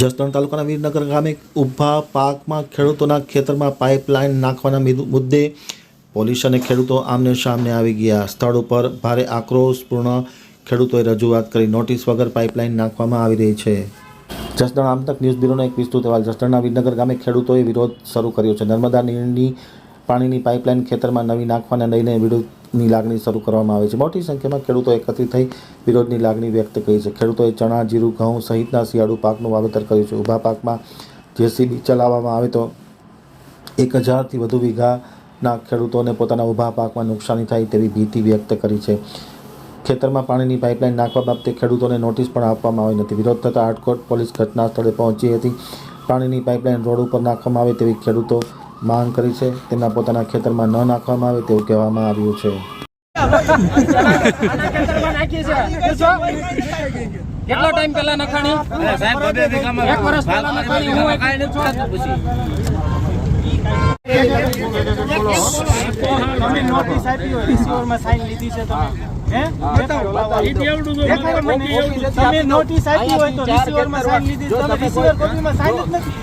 જસદણ તાલુકાના વીરનગર ગામે ઊભા પાકમાં ખેડૂતોના ખેતરમાં પાઇપલાઇન નાખવાના મુદ્દે પોલીસ અને ખેડૂતો આમને સામને આવી ગયા। સ્થળ ઉપર ભારે આક્રોશપૂર્ણ ખેડૂતોએ રજૂઆત કરી નોટિસ વગર પાઇપલાઇન નાખવામાં આવી રહી છે। જસદણ આમતક ન્યૂઝ બ્યુરોનો એક વિસ્તૃત અહેવાલ। જસદણના વીરનગર ગામે ખેડૂતોએ વિરોધ શરૂ કર્યો છે। નર્મદા નીરની પાણીની પાઇપલાઇન ખેતરમાં નવી નાખવાને લઈને વિરોધની લાગણી શરૂ કરવામાં આવી છે। મોટી સંખ્યામાં ખેડૂતો એકત્રિત થઈ વિરોધની લાગણી વ્યક્ત કરી છે। ખેડૂતોએ ચણા, જીરું, ઘઉં સહિતના શિયાળુ પાકનું વાવેતર કર્યું છે। ઊભા પાકમાં જેસીબી ચલાવવામાં આવે તો 1000થી વધુ વીઘાના ખેડૂતોને પોતાના ઊભા પાકમાં નુકસાની થાય તેવી ભીતિ વ્યક્ત કરી છે। ખેતરમાં પાણીની પાઇપલાઇન નાખવા બાબતે ખેડૂતોને નોટિસ પણ આપવામાં આવી નથી। વિરોધ થતાં આટકોટ પોલીસ ઘટના સ્થળે પહોંચી હતી। પાણીની પાઇપલાઇન રોડ ઉપર નાખવામાં આવે તેવી ખેડૂતો માંગ કરી છે। તેમના પોતાના ખેતરમાં ન નાખવામાં આવે તેવું કહેવામાં આવ્યું છે। કેટલો ટાઈમ પહેલા નખાણી? સાહેબ બધે દીકામાં 1 વર્ષ પહેલા નખાણી। હું કાઈ ન છોડતો પછી તમે નોટિસ આપી હોય રિસીવર માં સાઈન લીધી છે તમે હે બતાવો ઈ દેવડું જો તમે નોટિસ આપી હોય તો રિસીવર માં સાઈન લીધી તમે રિસીવર કોપી માં સાઈન જ નથી